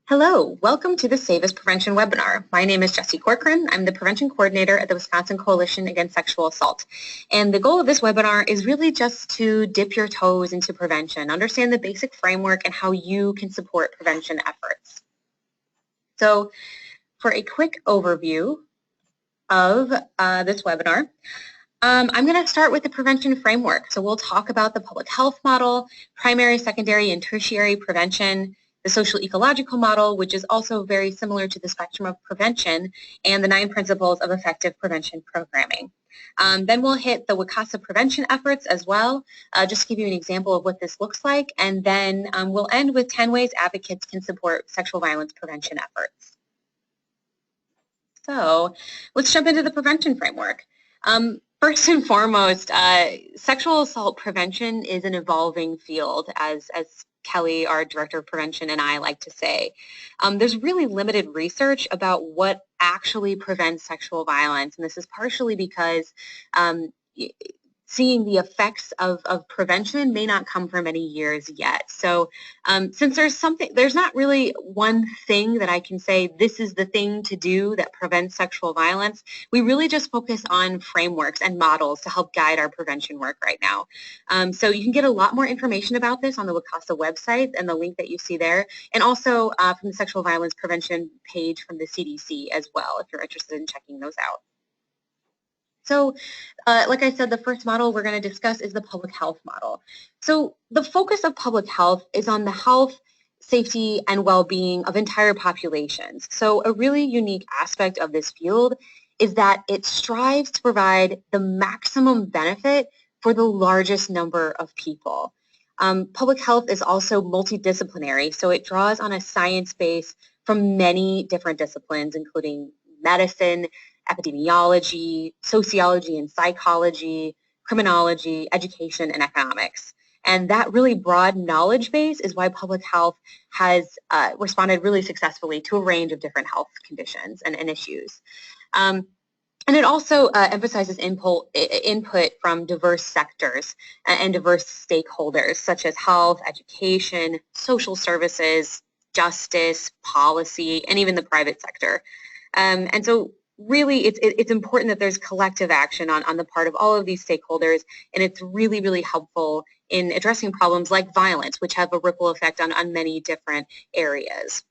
Hello, welcome to the Save Us Prevention webinar. My name is Jessie Corcoran. I'm the Prevention Coordinator at the Wisconsin Coalition Against Sexual Assault. And the goal of this webinar is really just to dip your toes into prevention, understand the basic framework and how you can support prevention efforts. So for a quick overview of this webinar, I'm going to start with the prevention framework. So we'll talk about the public health model, primary, secondary, and tertiary prevention, the social ecological model, which is also very similar to the spectrum of prevention, and the 9 principles of effective prevention programming. Then we'll hit the WCASA prevention efforts as well, just to give you an example of what this looks like, and then we'll end with 10 ways advocates can support sexual violence prevention efforts. So let's jump into the prevention framework. First and foremost, sexual assault prevention is an evolving field, as Kelly, our Director of Prevention, and I like to say. There's really limited research about what actually prevents sexual violence, and this is partially because seeing the effects of prevention may not come for many years yet. So since there's not really one thing that I can say this is the thing to do that prevents sexual violence, we really just focus on frameworks and models to help guide our prevention work right now. So you can get a lot more information about this on the WCASA website and the link that you see there, and also from the sexual violence prevention page from the CDC as well, if you're interested in checking those out. So like I said, the first model we're going to discuss is the public health model. So the focus of public health is on the health, safety, and well-being of entire populations. So a really unique aspect of this field is that it strives to provide the maximum benefit for the largest number of people. Public health is also multidisciplinary, so it draws on a science base from many different disciplines, including medicine, epidemiology, sociology and psychology, criminology, education, and economics. And that really broad knowledge base is why public health has responded really successfully to a range of different health conditions and issues. And it also emphasizes input from diverse sectors and diverse stakeholders, such as health, education, social services, justice, policy, and even the private sector. And so really, it's important that there's collective action on the part of all of these stakeholders, and it's really, really helpful in addressing problems like violence, which have a ripple effect on many different areas.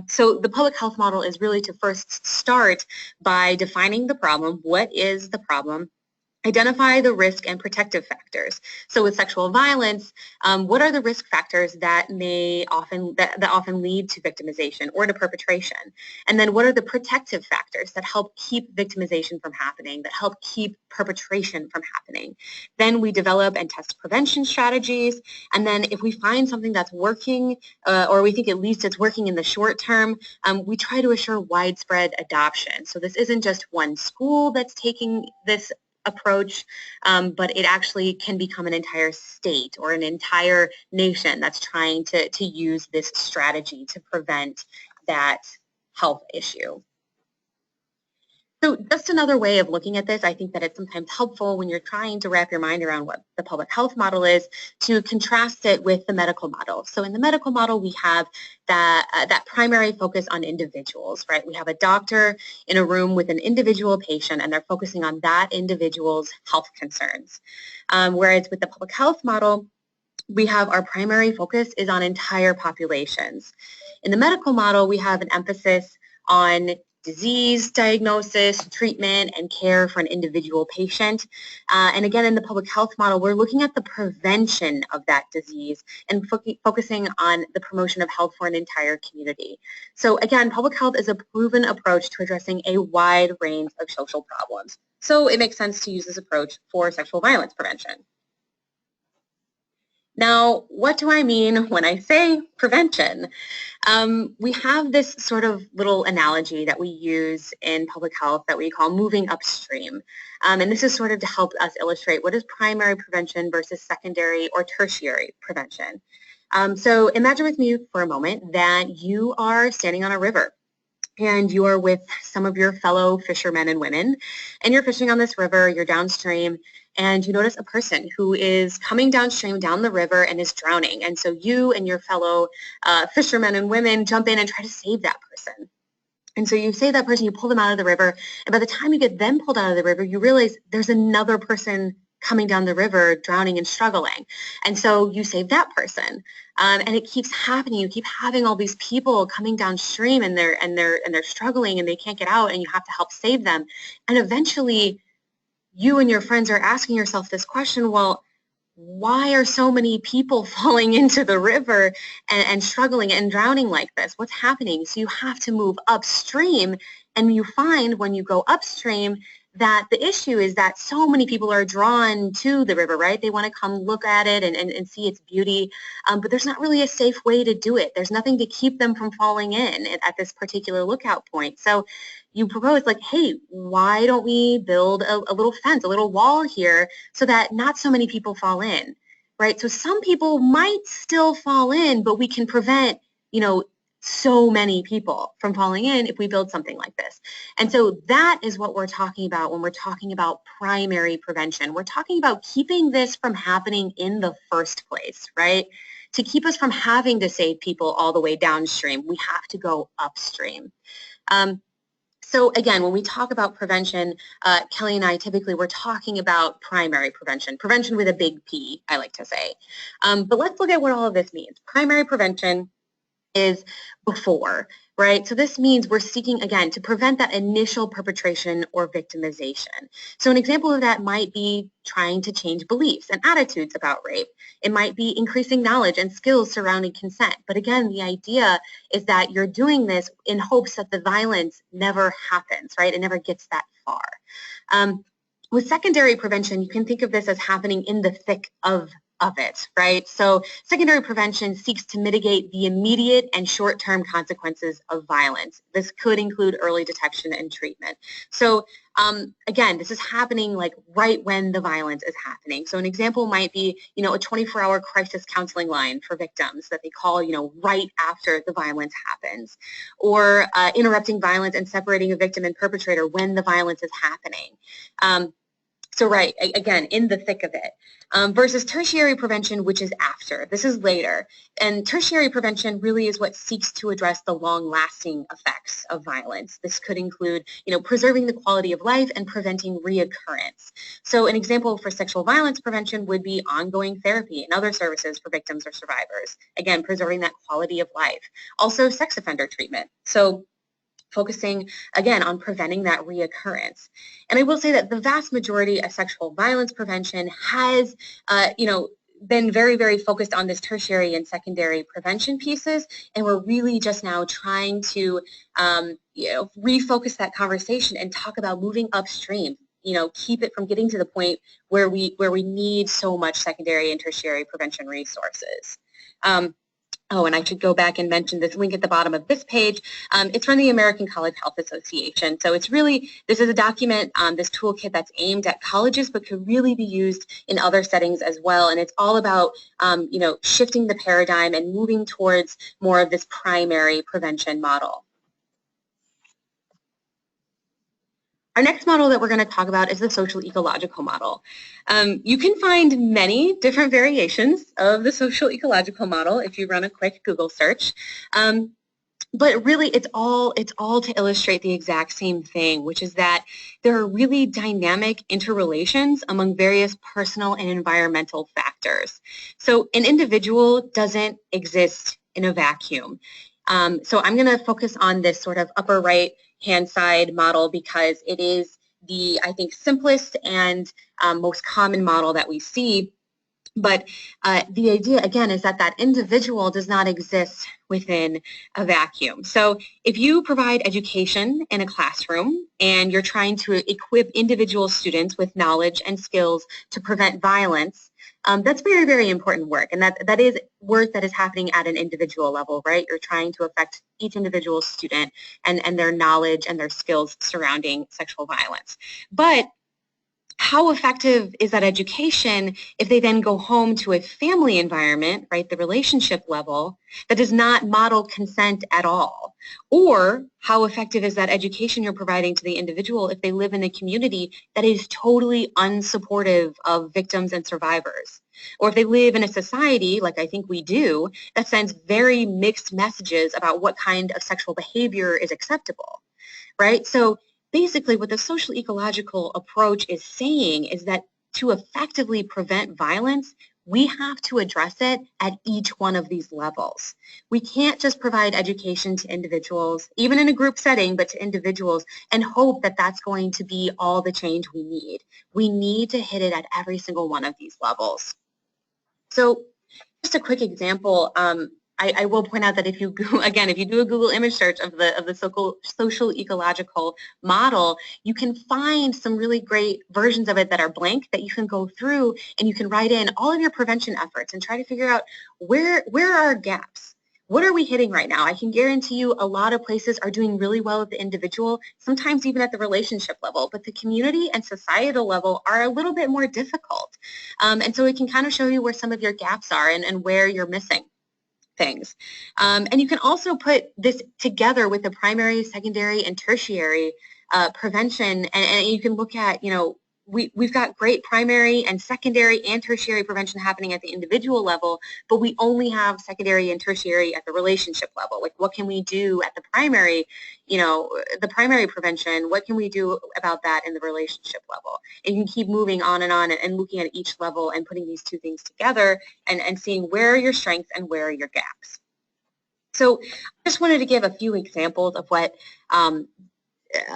So the public health model is really to first start by defining the problem. What is the problem? Identify the risk and protective factors. So with sexual violence, what are the risk factors that often lead to victimization or to perpetration? And then what are the protective factors that help keep victimization from happening, that help keep perpetration from happening? Then we develop and test prevention strategies. And then if we find something that's working, or we think at least it's working in the short term, we try to assure widespread adoption. So this isn't just one school that's taking this approach, but it actually can become an entire state or an entire nation that's trying to use this strategy to prevent that health issue. So just another way of looking at this, I think that it's sometimes helpful when you're trying to wrap your mind around what the public health model is to contrast it with the medical model. So in the medical model, we have that primary focus on individuals, right? We have a doctor in a room with an individual patient, and they're focusing on that individual's health concerns. Whereas with the public health model, we have our primary focus is on entire populations. In the medical model, we have an emphasis on disease diagnosis, treatment, and care for an individual patient. And again, in the public health model, we're looking at the prevention of that disease and focusing on the promotion of health for an entire community. So again, public health is a proven approach to addressing a wide range of social problems. So it makes sense to use this approach for sexual violence prevention. Now, what do I mean when I say prevention? We have this sort of little analogy that we use in public health that we call moving upstream. And this is sort of to help us illustrate what is primary prevention versus secondary or tertiary prevention. So imagine with me for a moment that you are standing on a river. and you're with some of your fellow fishermen and women, and you're fishing on this river, you're downstream, and you notice a person who is coming downstream down the river and is drowning. And so you and your fellow fishermen and women jump in and try to save that person. And so you save that person, you pull them out of the river, and by the time you get them pulled out of the river, you realize there's another person coming down the river drowning and struggling. And so you save that person. And it keeps happening. You keep having all these people coming downstream and they're struggling and they can't get out, and you have to help save them. And eventually you and your friends are asking yourself this question, well, why are so many people falling into the river and struggling and drowning like this? What's happening? So you have to move upstream, and you find when you go upstream that the issue is that so many people are drawn to the river, right? They want to come look at it and see its beauty, but there's not really a safe way to do it. There's nothing to keep them from falling in at this particular lookout point. So you propose like, hey, why don't we build a little fence, a little wall here so that not so many people fall in, right? So some people might still fall in, but we can prevent, so many people from falling in if we build something like this. And so that is what we're talking about when we're talking about primary prevention. We're talking about keeping this from happening in the first place, right? To keep us from having to save people all the way downstream, we have to go upstream. So again, when we talk about prevention, Kelly and I typically we're talking about primary prevention, prevention with a big P, I like to say. But let's look at what all of this means. Primary prevention is before, right? So this means we're seeking, again, to prevent that initial perpetration or victimization. So an example of that might be trying to change beliefs and attitudes about rape. It might be increasing knowledge and skills surrounding consent. But again, the idea is that you're doing this in hopes that the violence never happens, right? It never gets that far. With secondary prevention, you can think of this as happening in the thick of it, right? So secondary prevention seeks to mitigate the immediate and short-term consequences of violence. This could include early detection and treatment. So again, this is happening like right when the violence is happening. So an example might be, a 24-hour crisis counseling line for victims that they call, right after the violence happens, or interrupting violence and separating a victim and perpetrator when the violence is happening. So right, again, in the thick of it, versus tertiary prevention, which is after. This is later. And tertiary prevention really is what seeks to address the long-lasting effects of violence. This could include, preserving the quality of life and preventing reoccurrence. So an example for sexual violence prevention would be ongoing therapy and other services for victims or survivors. Again, preserving that quality of life. Also, sex offender treatment. So focusing, again, on preventing that reoccurrence. And I will say that the vast majority of sexual violence prevention has, been very, very focused on this tertiary and secondary prevention pieces, and we're really just now trying to, refocus that conversation and talk about moving upstream. Keep it from getting to the point where we need so much secondary and tertiary prevention resources. Oh, and I should go back and mention this link at the bottom of this page. It's from the American College Health Association. So it's really, this is a document, this toolkit that's aimed at colleges, but could really be used in other settings as well. And it's all about, shifting the paradigm and moving towards more of this primary prevention model. Our next model that we're going to talk about is the social ecological model. You can find many different variations of the social ecological model if you run a quick Google search. But really, it's all to illustrate the exact same thing, which is that there are really dynamic interrelations among various personal and environmental factors. So an individual doesn't exist in a vacuum. So I'm going to focus on this sort of upper right hand side model because it is the, I think, simplest and most common model that we see. But the idea, again, is that that individual does not exist within a vacuum. So if you provide education in a classroom and you're trying to equip individual students with knowledge and skills to prevent violence, that's very, very important work. And that is work that is happening at an individual level, right? You're trying to affect each individual student and their knowledge and their skills surrounding sexual violence. But how effective is that education if they then go home to a family environment, right, the relationship level, that does not model consent at all? Or how effective is that education you're providing to the individual if they live in a community that is totally unsupportive of victims and survivors? Or if they live in a society, like I think we do, that sends very mixed messages about what kind of sexual behavior is acceptable, right? So basically what the social ecological approach is saying is that to effectively prevent violence, we have to address it at each one of these levels. We can't just provide education to individuals, even in a group setting, but to individuals, and hope that that's going to be all the change we need. We need to hit it at every single one of these levels. So just a quick example, I will point out that if you again, if you do a Google image search of the social ecological model, you can find some really great versions of it that are blank that you can go through and you can write in all of your prevention efforts and try to figure out where are our gaps. What are we hitting right now? I can guarantee you a lot of places are doing really well at the individual, sometimes even at the relationship level, but the community and societal level are a little bit more difficult. And so it can kind of show you where some of your gaps are and where you're missing things. And you can also put this together with the primary, secondary, and tertiary prevention, and you can look at, you know, we've got great primary and secondary and tertiary prevention happening at the individual level, but we only have secondary and tertiary at the relationship level. Like, what can we do at the primary, you know, the primary prevention? What can we do about that in the relationship level? And you can keep moving on and looking at each level and putting these two things together and seeing where are your strengths and where are your gaps. So I just wanted to give a few examples of what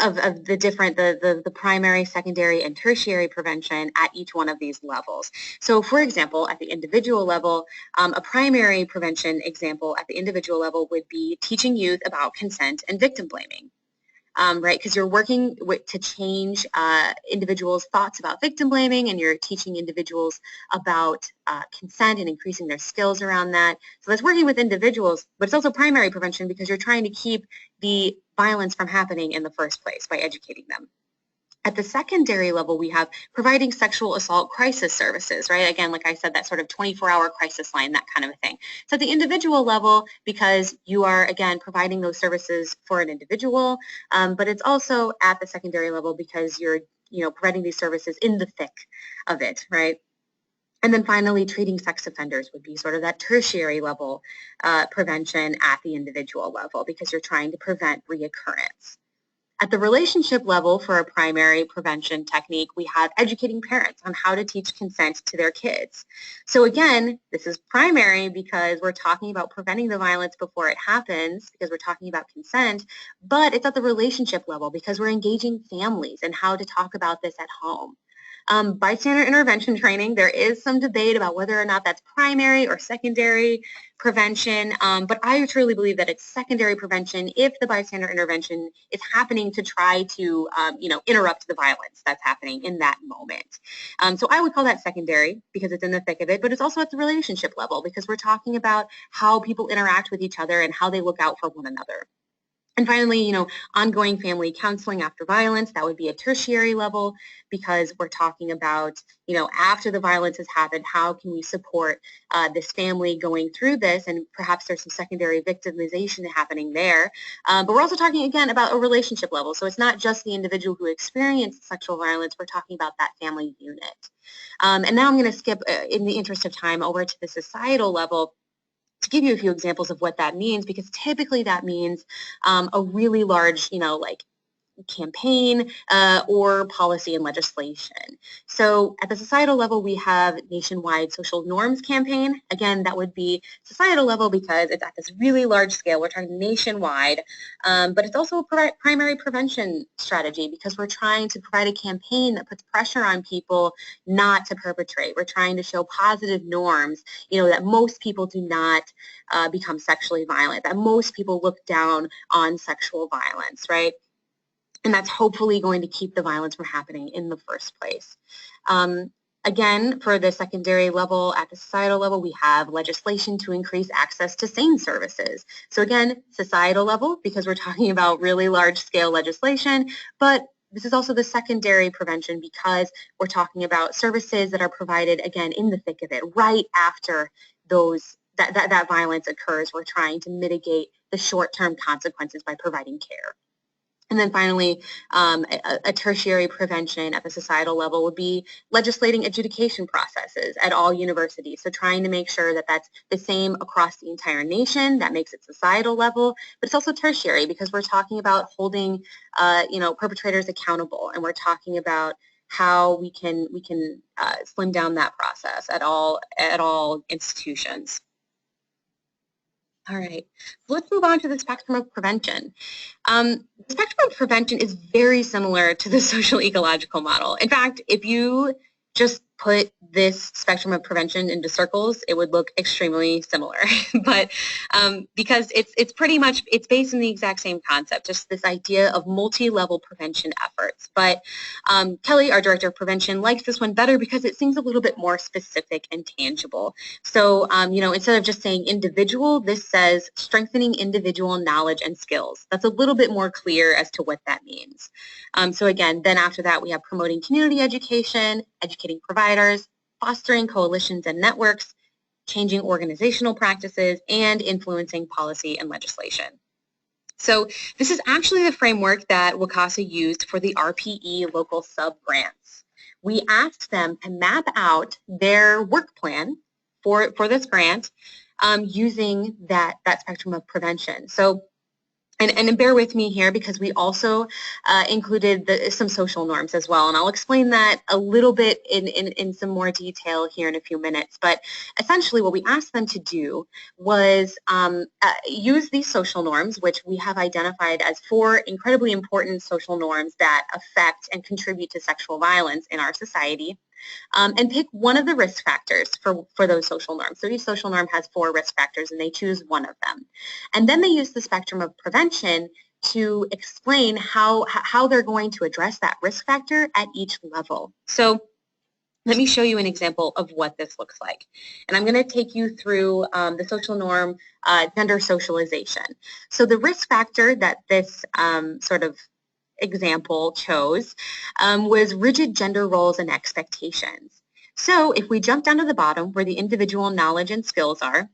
of the different, the primary, secondary, and tertiary prevention at each one of these levels. So for example, at the individual level, a primary prevention example at the individual level would be teaching youth about consent and victim blaming. Right, because you're working to change individuals' thoughts about victim blaming, and you're teaching individuals about consent and increasing their skills around that. So that's working with individuals, but it's also primary prevention because you're trying to keep the violence from happening in the first place by educating them. At the secondary level, we have providing sexual assault crisis services, right? Again, like I said, that sort of 24-hour crisis line, that kind of a thing. So at the individual level, because you are, again, providing those services for an individual, but it's also at the secondary level because you're, you know, providing these services in the thick of it, right? And then finally, treating sex offenders would be sort of that tertiary level prevention at the individual level because you're trying to prevent reoccurrence. At the relationship level for a primary prevention technique, we have educating parents on how to teach consent to their kids. So again, this is primary because we're talking about preventing the violence before it happens, because we're talking about consent, but it's at the relationship level because we're engaging families and how to talk about this at home. Bystander intervention training, there is some debate about whether or not that's primary or secondary prevention, but I truly believe that it's secondary prevention if the bystander intervention is happening to try to, you know, interrupt the violence that's happening in that moment. So I would call that secondary because it's in the thick of it, but it's also at the relationship level because we're talking about how people interact with each other and how they look out for one another. And finally, you know, ongoing family counseling after violence, that would be a tertiary level because we're talking about, you know, after the violence has happened, how can we support this family going through this, and perhaps there's some secondary victimization happening there. But we're also talking, again, about a relationship level. So it's not just the individual who experienced sexual violence, we're talking about that family unit. And now I'm going to skip, in the interest of time, over to the societal level to give you a few examples of what that means, because typically that means a really large, you know, like campaign or policy and legislation. So at the societal level, we have nationwide social norms campaign. Again, that would be societal level because it's at this really large scale. We're talking nationwide, but it's also a primary prevention strategy because we're trying to provide a campaign that puts pressure on people not to perpetrate. We're trying to show positive norms, you know, that most people do not become sexually violent, that most people look down on sexual violence, right? And that's hopefully going to keep the violence from happening in the first place. Again, for the secondary level, at the societal level, we have legislation to increase access to SANE services. So again, societal level, because we're talking about really large-scale legislation, but this is also the secondary prevention because we're talking about services that are provided, again, in the thick of it, right after that violence occurs. We're trying to mitigate the short-term consequences by providing care. And then finally, a tertiary prevention at the societal level would be legislating adjudication processes at all universities. So trying to make sure that that's the same across the entire nation. That makes it societal level, but it's also tertiary because we're talking about holding, perpetrators accountable, and we're talking about how we can slim down that process at all institutions. All right, so let's move on to the spectrum of prevention. The spectrum of prevention is very similar to the social ecological model. In fact, if you just put this spectrum of prevention into circles, it would look extremely similar. But because it's pretty much, it's based on the exact same concept, just this idea of multi-level prevention efforts. But Kelly, our director of prevention, likes this one better because it seems a little bit more specific and tangible. So, instead of just saying individual, this says strengthening individual knowledge and skills. That's a little bit more clear as to what that means. So again, then after that, we have promoting community education, educating providers, fostering coalitions and networks, changing organizational practices, and influencing policy and legislation. So this is actually the framework that WCASA used for the RPE local sub-grants. We asked them to map out their work plan for this grant using that spectrum of prevention. So, and bear with me here because we also included some social norms as well, and I'll explain that a little bit in some more detail here in a few minutes. But essentially what we asked them to do was use these social norms, which we have identified as 4 incredibly important social norms that affect and contribute to sexual violence in our society. And pick one of the risk factors for those social norms. So each social norm has 4 risk factors, and they choose one of them. And then they use the spectrum of prevention to explain how they're going to address that risk factor at each level. So let me show you an example of what this looks like. And I'm going to take you through the social norm, gender socialization. So the risk factor that this sort of example chose was rigid gender roles and expectations. So if we jump down to the bottom where the individual knowledge and skills are,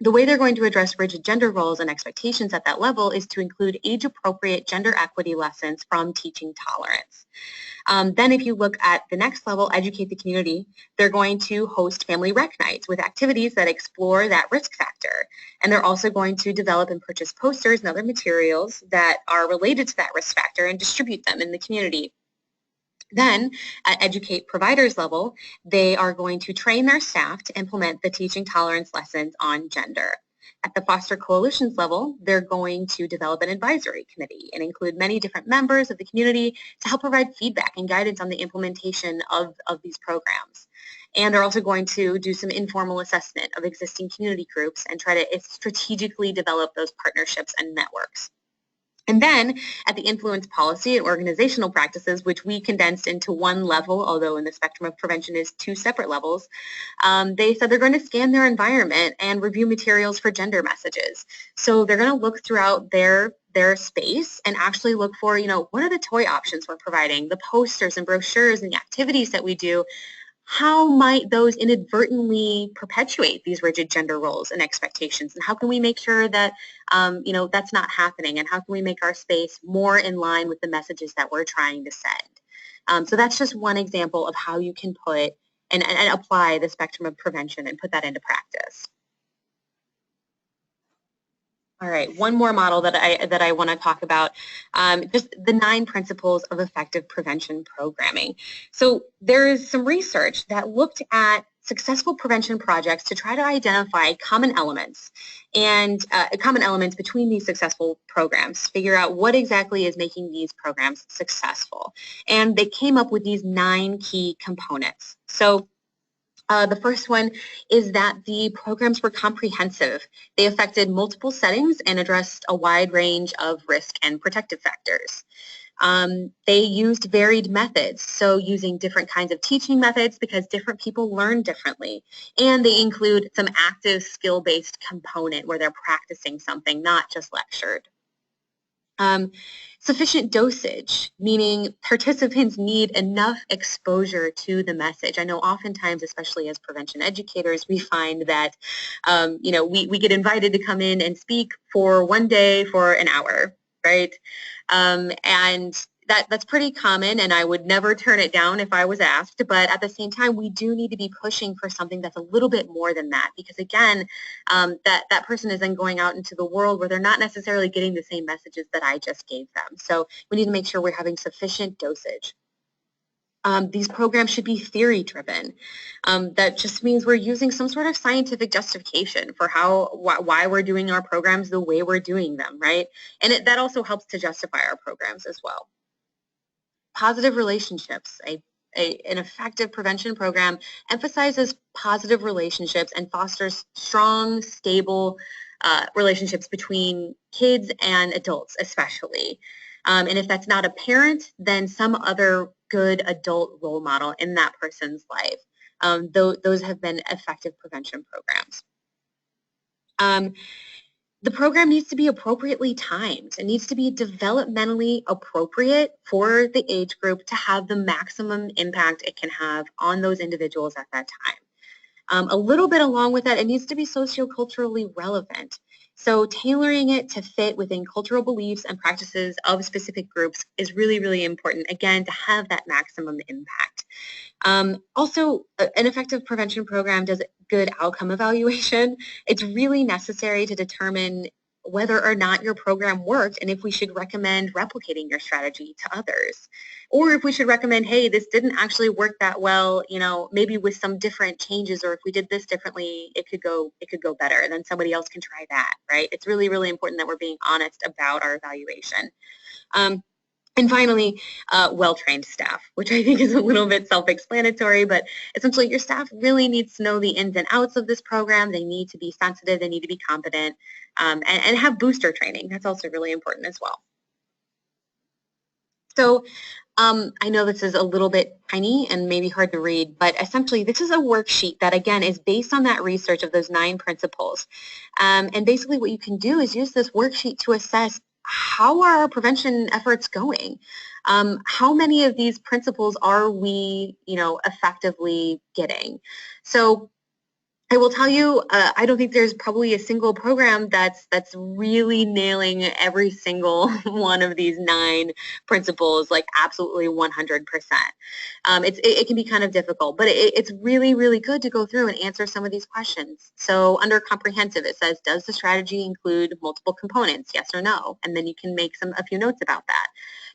the way they're going to address rigid gender roles and expectations at that level is to include age-appropriate gender equity lessons from teaching tolerance. Then if you look at the next level, educate the community, they're going to host family rec nights with activities that explore that risk factor. And they're also going to develop and purchase posters and other materials that are related to that risk factor and distribute them in the community. Then, at educate providers level, they are going to train their staff to implement the teaching tolerance lessons on gender. At the foster coalitions level, they're going to develop an advisory committee and include many different members of the community to help provide feedback and guidance on the implementation of these programs. And they're also going to do some informal assessment of existing community groups and try to strategically develop those partnerships and networks. And then at the influence policy and organizational practices, which we condensed into one level, although in the spectrum of prevention is 2 separate levels, they said they're going to scan their environment and review materials for gender messages. So they're going to look throughout their space and actually look for, what are the toy options we're providing, the posters and brochures and the activities that we do. How might those inadvertently perpetuate these rigid gender roles and expectations? And how can we make sure that, that's not happening? And how can we make our space more in line with the messages that we're trying to send? So that's just one example of how you can put and apply the spectrum of prevention and put that into practice. All right, one more model that I want to talk about, just the 9 principles of effective prevention programming. So there is some research that looked at successful prevention projects to try to identify common elements and common elements between these successful programs, figure out what exactly is making these programs successful. And they came up with these 9 key components. So the first one is that the programs were comprehensive. They affected multiple settings and addressed a wide range of risk and protective factors. They used varied methods, so using different kinds of teaching methods because different people learn differently. And they include some active skill-based component where they're practicing something, not just lectured. Sufficient dosage, meaning participants need enough exposure to the message. I know oftentimes, especially as prevention educators, we find that, we get invited to come in and speak for one day for an hour, right? And that's pretty common, and I would never turn it down if I was asked, but at the same time, we do need to be pushing for something that's a little bit more than that, because again, that person is then going out into the world where they're not necessarily getting the same messages that I just gave them. So we need to make sure we're having sufficient dosage. These programs should be theory-driven. That just means we're using some sort of scientific justification for why we're doing our programs the way we're doing them, right? And that also helps to justify our programs as well. Positive relationships. An effective prevention program emphasizes positive relationships and fosters strong, stable relationships between kids and adults especially. And if that's not a parent, then some other good adult role model in that person's life. Those have been effective prevention programs. The program needs to be appropriately timed. It needs to be developmentally appropriate for the age group to have the maximum impact it can have on those individuals at that time. A little bit along with that, it needs to be socioculturally relevant. So tailoring it to fit within cultural beliefs and practices of specific groups is really, really important, again, to have that maximum impact. Also, an effective prevention program does good outcome evaluation. It's really necessary to determine whether or not your program worked and if we should recommend replicating your strategy to others. Or if we should recommend, hey, this didn't actually work that well, maybe with some different changes, or if we did this differently, it could go better, and then somebody else can try that, right? It's really, really important that we're being honest about our evaluation. And finally, well-trained staff, which I think is a little bit self-explanatory, but essentially your staff really needs to know the ins and outs of this program. They need to be sensitive, they need to be competent, and have booster training. That's also really important as well. So I know this is a little bit tiny and maybe hard to read, but essentially this is a worksheet that, again, is based on that research of those 9 principles. And basically what you can do is use this worksheet to assess how are our prevention efforts going? How many of these principles are we, effectively getting? So I will tell you, I don't think there's probably a single program that's really nailing every single one of these 9 principles, like absolutely 100%. It can be kind of difficult, but it's really, really good to go through and answer some of these questions. So under comprehensive, it says, does the strategy include multiple components, yes or no? And then you can make a few notes about that.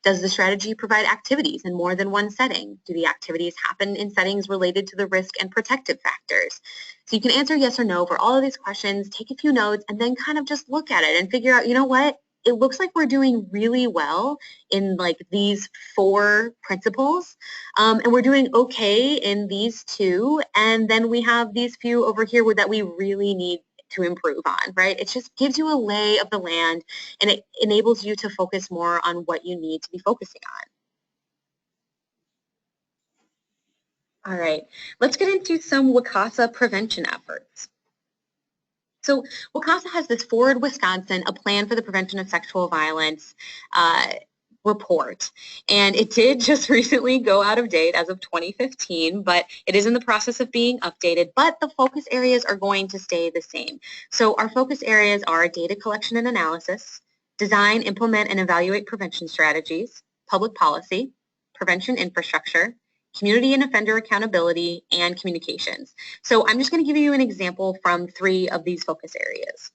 Does the strategy provide activities in more than one setting? Do the activities happen in settings related to the risk and protective factors? So you can answer yes or no for all of these questions, take a few notes, and then kind of just look at it and figure out, you know what? It looks like we're doing really well in these 4 principles, and we're doing okay in these 2, and then we have these few over here that we really need to improve on, right? It just gives you a lay of the land, and it enables you to focus more on what you need to be focusing on. All right, let's get into some WCASA prevention efforts. So WCASA has this Forward Wisconsin, a plan for the prevention of sexual violence report. And it did just recently go out of date as of 2015, but it is in the process of being updated, but the focus areas are going to stay the same. So our focus areas are data collection and analysis, design, implement, and evaluate prevention strategies, public policy, prevention infrastructure, community and offender accountability, and communications. So I'm just going to give you an example from 3 of these focus areas.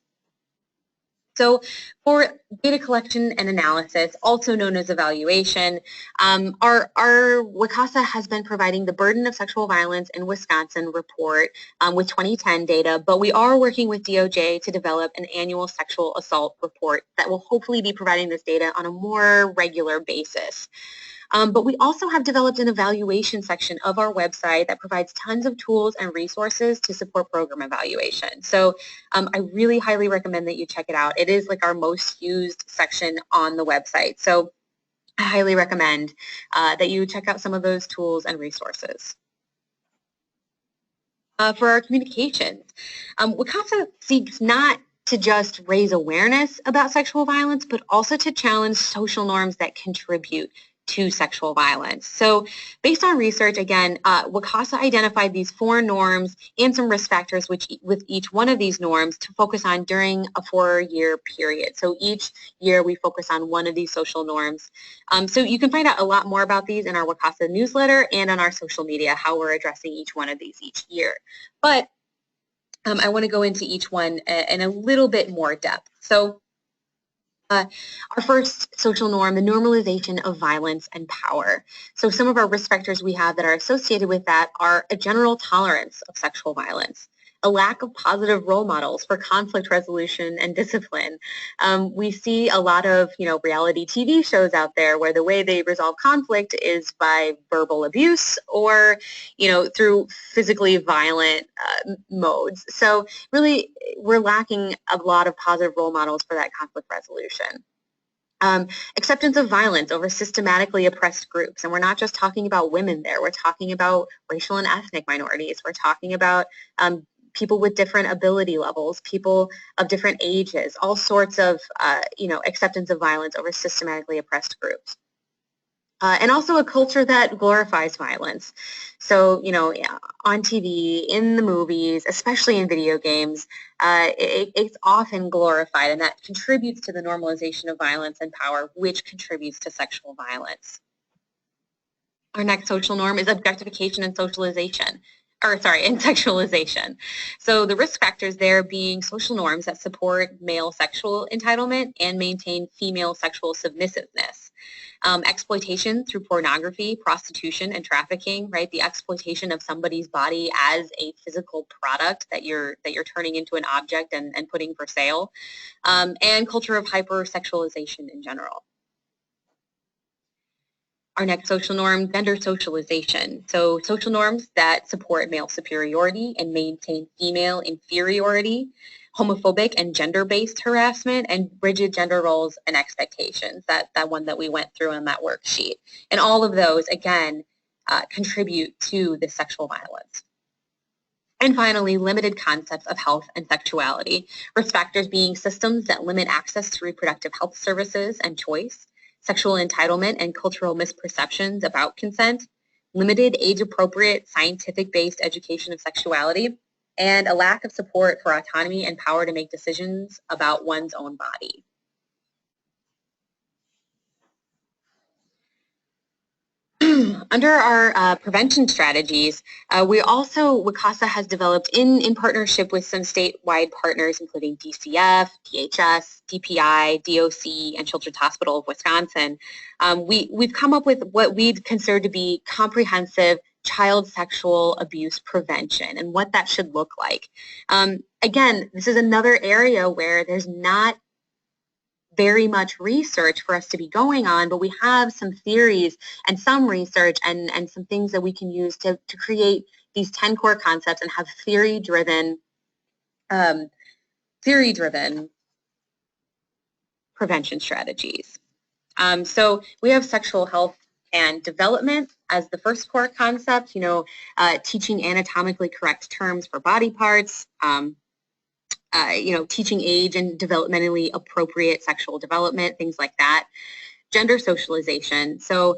So for data collection and analysis, also known as evaluation, our WCASA has been providing the Burden of Sexual Violence in Wisconsin report with 2010 data, but we are working with DOJ to develop an annual sexual assault report that will hopefully be providing this data on a more regular basis. But we also have developed an evaluation section of our website that provides tons of tools and resources to support program evaluation. So I really highly recommend that you check it out. It is our most used section on the website. So I highly recommend that you check out some of those tools and resources. For our communications, WCASA seeks not to just raise awareness about sexual violence, but also to challenge social norms that contribute to sexual violence. So based on research, again, WCASA identified these 4 norms and some risk factors with each one of these norms to focus on during a 4-year period. So each year we focus on one of these social norms. So you can find out a lot more about these in our WCASA newsletter and on our social media, how we're addressing each one of these each year. But I want to go into each one in a little bit more depth. So our first social norm, the normalization of violence and power. So some of our risk factors we have that are associated with that are a general tolerance of sexual violence, a lack of positive role models for conflict resolution and discipline. We see a lot of, reality TV shows out there where the way they resolve conflict is by verbal abuse or, through physically violent modes. So really, we're lacking a lot of positive role models for that conflict resolution. Acceptance of violence over systematically oppressed groups. And we're not just talking about women there. We're talking about racial and ethnic minorities. We're talking about people with different ability levels, people of different ages, all sorts of, acceptance of violence over systematically oppressed groups. And also a culture that glorifies violence. So, on TV, in the movies, especially in video games, it's often glorified, and that contributes to the normalization of violence and power, which contributes to sexual violence. Our next social norm is objectification and socialization. And sexualization. So the risk factors there being social norms that support male sexual entitlement and maintain female sexual submissiveness. Exploitation through pornography, prostitution, and trafficking, right? The exploitation of somebody's body as a physical product that you're turning into an object and putting for sale. And culture of hypersexualization in general. Our next social norm, gender socialization. So social norms that support male superiority and maintain female inferiority, homophobic and gender-based harassment, and rigid gender roles and expectations, that one that we went through on that worksheet. And all of those, again, contribute to the sexual violence. And finally, limited concepts of health and sexuality, risk factors being systems that limit access to reproductive health services and choice, sexual entitlement and cultural misperceptions about consent, limited age-appropriate scientific-based education of sexuality, and a lack of support for autonomy and power to make decisions about one's own body. Under our prevention strategies, WCASA has developed in partnership with some statewide partners, including DCF, DHS, DPI, DOC, and Children's Hospital of Wisconsin. We've come up with what we'd consider to be comprehensive child sexual abuse prevention and what that should look like. Again, this is another area where there's not very much research for us to be going on, but we have some theories and some research and some things that we can use to create these 10 core concepts and have theory-driven prevention strategies. So we have sexual health and development as the first core concept, teaching anatomically correct terms for body parts, teaching age and developmentally appropriate sexual development, things like that. Gender socialization. So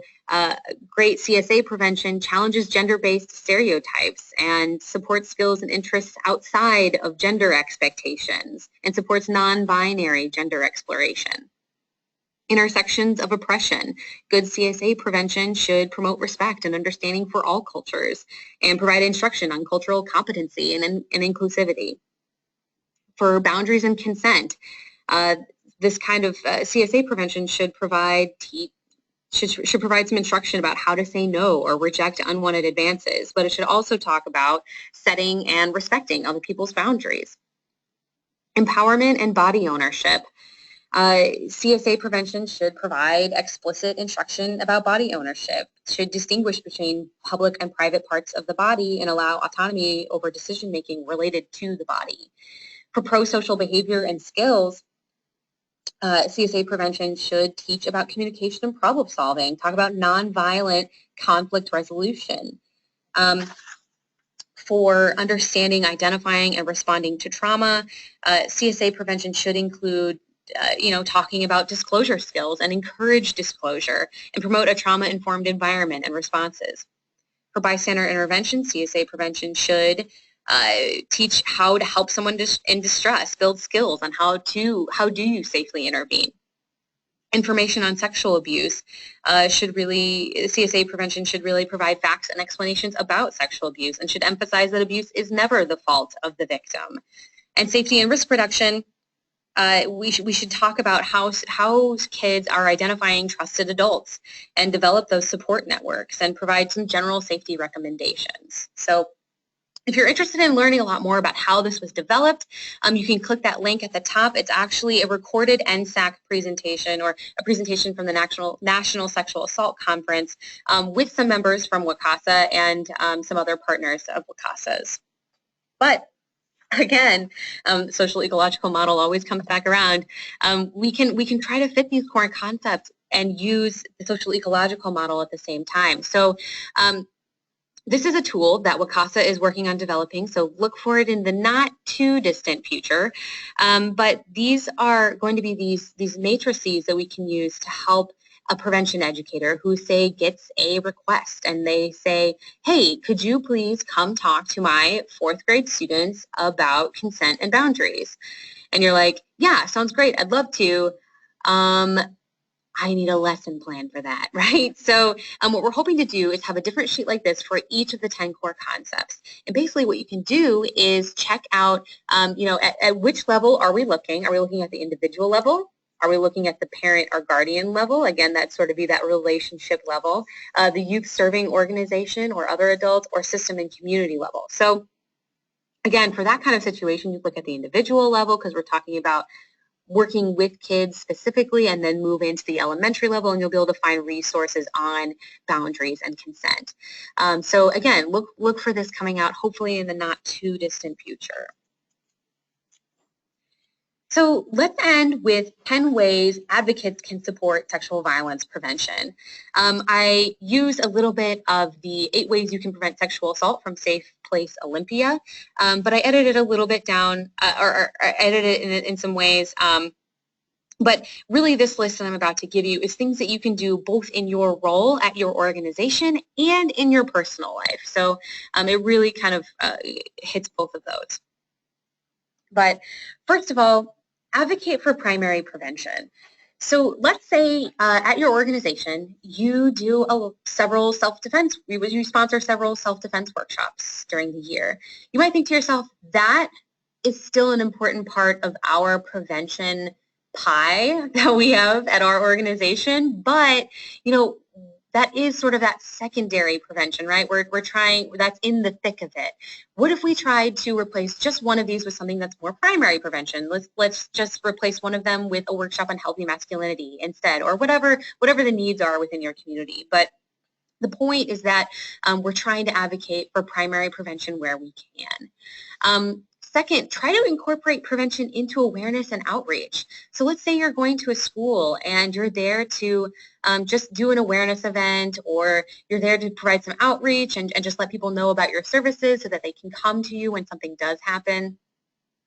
great CSA prevention challenges gender-based stereotypes and supports skills and interests outside of gender expectations and supports non-binary gender exploration. Intersections of oppression. Good CSA prevention should promote respect and understanding for all cultures and provide instruction on cultural competency and inclusivity. For boundaries and consent, this kind of CSA prevention should provide some instruction about how to say no or reject unwanted advances, but it should also talk about setting and respecting other people's boundaries. Empowerment and body ownership. CSA prevention should provide explicit instruction about body ownership, should distinguish between public and private parts of the body and allow autonomy over decision-making related to the body. For pro-social behavior and skills, CSA prevention should teach about communication and problem solving, talk about nonviolent conflict resolution. for understanding, identifying, and responding to trauma. CSA prevention should include talking about disclosure skills and encourage disclosure and promote a trauma-informed environment and responses. For bystander intervention, CSA prevention should teach how to help someone in distress, build skills on how do you safely intervene. Information on sexual abuse CSA prevention should really provide facts and explanations about sexual abuse and should emphasize that abuse is never the fault of the victim. And safety and risk reduction, we should talk about how kids are identifying trusted adults and develop those support networks and provide some general safety recommendations. So if you're interested in learning a lot more about how this was developed, you can click that link at the top. It's actually a recorded NSAC presentation or a presentation from the National Sexual Assault Conference with some members from WCASA and some other partners of WCASA's. But again, the social ecological model always comes back around. We can try to fit these core concepts and use the social ecological model at the same time. So this is a tool that WCASA is working on developing, so look for it in the not too distant future. But these are going to be these matrices that we can use to help a prevention educator who, say, gets a request and they say, hey, could you please come talk to my 4th grade students about consent and boundaries? And you're like, yeah, sounds great, I'd love to. I need a lesson plan for that, right? So what we're hoping to do is have a different sheet like this for each of the 10 core concepts. And basically what you can do is check out, at which level are we looking? Are we looking at the individual level? Are we looking at the parent or guardian level? Again, that sort of be that relationship level, the youth serving organization or other adults, or system and community level. So again, for that kind of situation, you look at the individual level because we're talking about working with kids specifically, and then move into the elementary level, and you'll be able to find resources on boundaries and consent. So again, look for this coming out hopefully in the not too distant future. So let's end with 10 ways advocates can support sexual violence prevention. I use a little bit of the 8 ways you can prevent sexual assault from Safe Place Olympia, but I edited a little bit down, or edited it in some ways. But really this list that I'm about to give you is things that you can do both in your role at your organization and in your personal life. So it really kind of hits both of those. But first of all, advocate for primary prevention. So let's say at your organization, you do several self-defense, you sponsor several self-defense workshops during the year. You might think to yourself, that is still an important part of our prevention pie that we have at our organization, but that is sort of that secondary prevention, right? We're trying, that's in the thick of it. What if we tried to replace just one of these with something that's more primary prevention? Let's just replace one of them with a workshop on healthy masculinity instead, or whatever the needs are within your community. But the point is that we're trying to advocate for primary prevention where we can. Second, try to incorporate prevention into awareness and outreach. So let's say you're going to a school and you're there to just do an awareness event, or you're there to provide some outreach and just let people know about your services so that they can come to you when something does happen.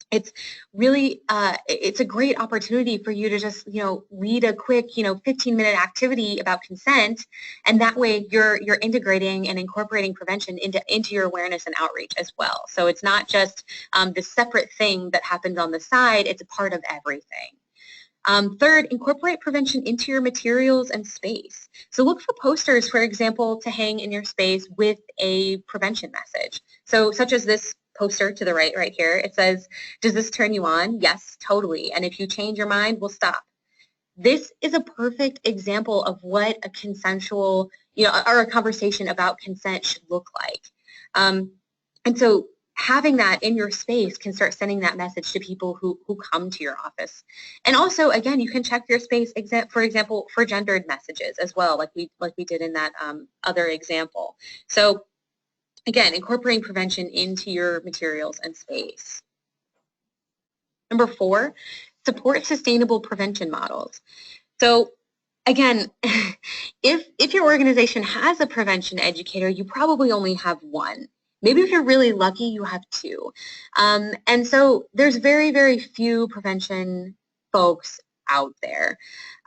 It's really, it's a great opportunity for you to just, lead a quick, 15-minute activity about consent, and that way you're integrating and incorporating prevention into your awareness and outreach as well. So it's not just this separate thing that happens on the side, it's a part of everything. Third, incorporate prevention into your materials and space. So look for posters, for example, to hang in your space with a prevention message. So such as this poster to the right here, it says, does this turn you on? Yes, totally. And if you change your mind, we'll stop. This is a perfect example of what a consensual, or a conversation about consent should look like. And so having that in your space can start sending that message to people who come to your office. And also, again, you can check your space, for example, for gendered messages as well, like we did in that other example. So again, incorporating prevention into your materials and space. Number 4, support sustainable prevention models. So again, if your organization has a prevention educator, you probably only have one. Maybe if you're really lucky, you have two. And so there's very, very few prevention folks out there.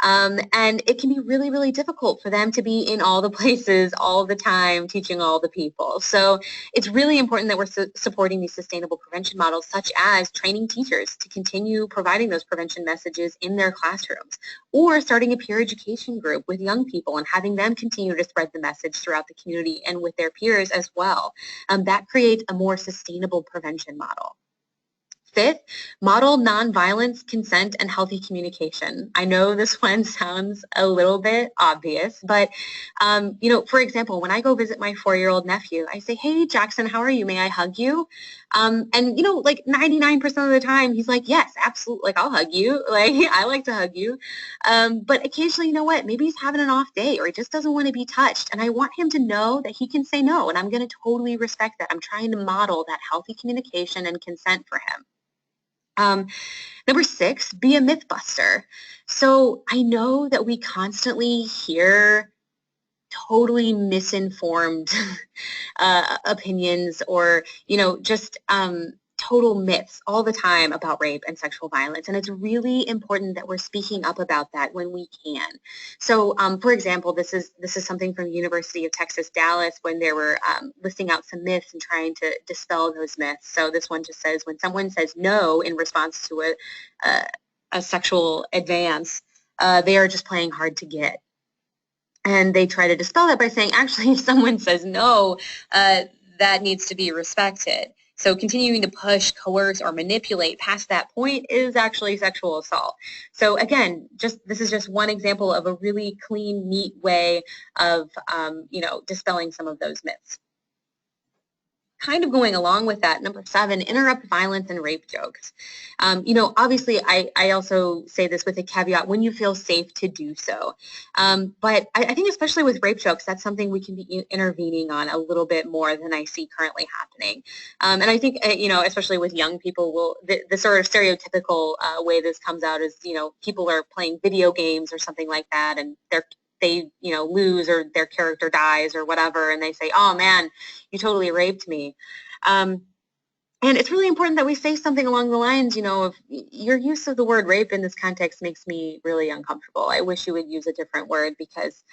And it can be really, really difficult for them to be in all the places all the time, teaching all the people. So it's really important that we're supporting these sustainable prevention models, such as training teachers to continue providing those prevention messages in their classrooms, or starting a peer education group with young people and having them continue to spread the message throughout the community and with their peers as well. That creates a more sustainable prevention model. Fifth, model nonviolence, consent, and healthy communication. I know this one sounds a little bit obvious, but for example, when I go visit my 4-year-old nephew, I say, "Hey, Jackson, how are you? May I hug you?" And like 99% of the time, he's like, "Yes, absolutely. Like, I'll hug you. Like, I like to hug you." But occasionally, you know what? Maybe he's having an off day, or he just doesn't want to be touched, and I want him to know that he can say no, and I'm going to totally respect that. I'm trying to model that healthy communication and consent for him. Number 6, be a myth buster. So I know that we constantly hear totally misinformed opinions, or just total myths all the time about rape and sexual violence, and it's really important that we're speaking up about that when we can. So for example, this is something from the University of Texas Dallas, when they were listing out some myths and trying to dispel those myths. So this one just says, when someone says no in response to a sexual advance, they are just playing hard to get. And they try to dispel that by saying, actually, if someone says no, that needs to be respected. So continuing to push, coerce, or manipulate past that point is actually sexual assault. So again, this is just one example of a really clean, neat way of dispelling some of those myths. Kind of going along with that, number 7, interrupt violence and rape jokes. Obviously, I also say this with a caveat, when you feel safe to do so. But I think especially with rape jokes, that's something we can be intervening on a little bit more than I see currently happening. And I think, especially with young people, the sort of stereotypical way this comes out is, people are playing video games or something like that, and they lose, or their character dies or whatever, and they say, "Oh man, you totally raped me." And it's really important that we say something along the lines, of, your use of the word rape in this context makes me really uncomfortable. I wish you would use a different word, because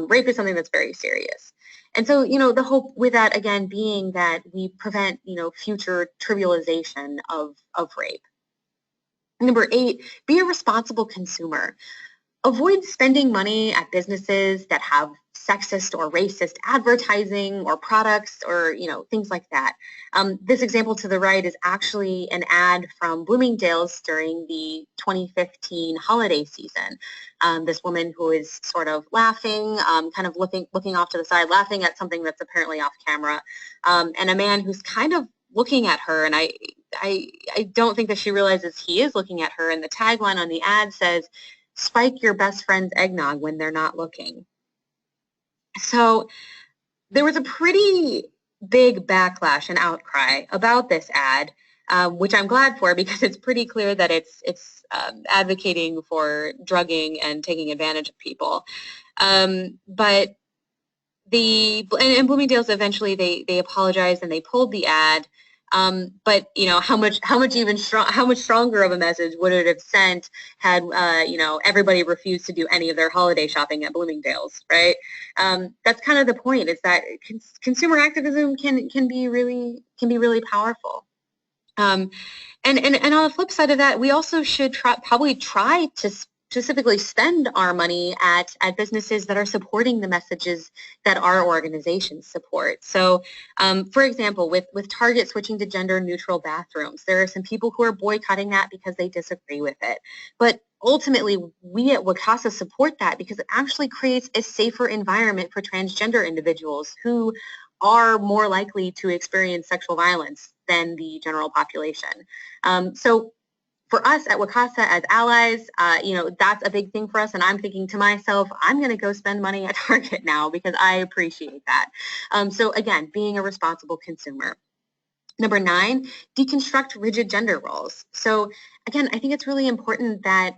rape is something that's very serious. And so, the hope with that, again, being that we prevent, future trivialization of rape. Number 8, be a responsible consumer. Avoid spending money at businesses that have sexist or racist advertising or products, or things like that. This example to the right is actually an ad from Bloomingdale's during the 2015 holiday season. This woman who is sort of laughing, kind of looking off to the side, laughing at something that's apparently off camera, and a man who's kind of looking at her, and I don't think that she realizes he is looking at her, and the tagline on the ad says, "Spike your best friend's eggnog when they're not looking." So there was a pretty big backlash and outcry about this ad, which I'm glad for, because it's pretty clear that it's advocating for drugging and taking advantage of people. But and Bloomingdale's eventually they apologized and they pulled the ad. But how much stronger of a message would it have sent had everybody refused to do any of their holiday shopping at Bloomingdale's, right? That's kind of the point, is that consumer activism can be really powerful. And on the flip side of that, we also should probably try to specifically spend our money at businesses that are supporting the messages that our organizations support. So, for example, with Target switching to gender-neutral bathrooms, there are some people who are boycotting that because they disagree with it. But ultimately, we at WCASA support that because it actually creates a safer environment for transgender individuals who are more likely to experience sexual violence than the general population. So for us at WCASA as allies, that's a big thing for us, and I'm thinking to myself, I'm going to go spend money at Target now because I appreciate that. So again, being a responsible consumer. Number 9, deconstruct rigid gender roles. So again, I think it's really important that,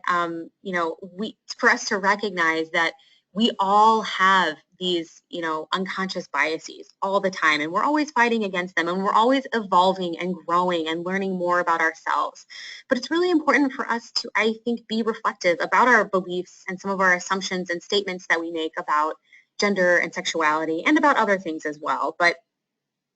for us to recognize that we all have these, unconscious biases all the time, and we're always fighting against them, and we're always evolving and growing and learning more about ourselves. But it's really important for us to, I think, be reflective about our beliefs and some of our assumptions and statements that we make about gender and sexuality and about other things as well. But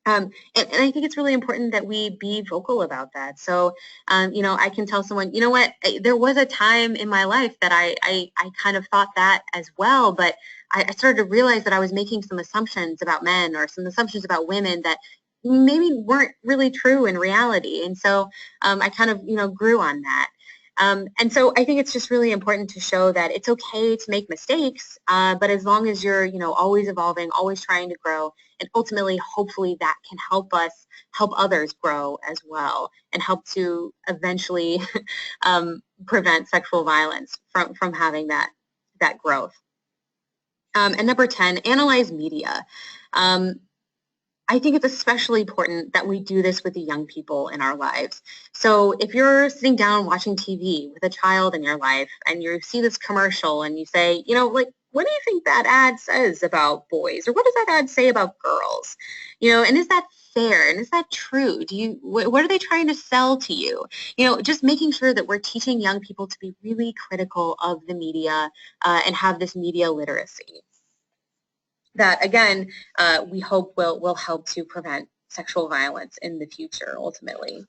and I think it's really important that we be vocal about that. So, I can tell someone, you know what, there was a time in my life that I kind of thought that as well, but I started to realize that I was making some assumptions about men or some assumptions about women that maybe weren't really true in reality. And so I kind of, grew on that. And so I think it's just really important to show that it's okay to make mistakes, but as long as you're, always evolving, always trying to grow, and ultimately, hopefully, that can help us help others grow as well, and help to eventually prevent sexual violence from having that growth. And number 10, analyze media. I think it's especially important that we do this with the young people in our lives. So if you're sitting down watching TV with a child in your life and you see this commercial and you say, what do you think that ad says about boys? Or what does that ad say about girls? And is that fair? And is that true? What are they trying to sell to you? Just making sure that we're teaching young people to be really critical of the media and have this media literacy. That, again, we hope will help to prevent sexual violence in the future, ultimately.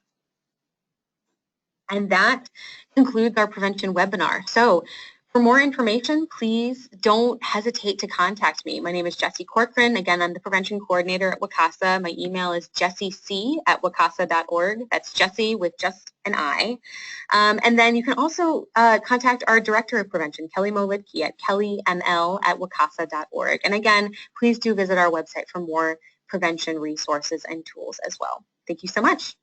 And that concludes our prevention webinar. So for more information, please don't hesitate to contact me. My name is Jessie Corcoran. Again, I'm the prevention coordinator at WCASA. My email is jessiec@wcasa.org. That's Jessie with just an I. And then you can also contact our Director of Prevention, Kelly Molitke, at kellyml@wcasa.org. And again, please do visit our website for more prevention resources and tools as well. Thank you so much.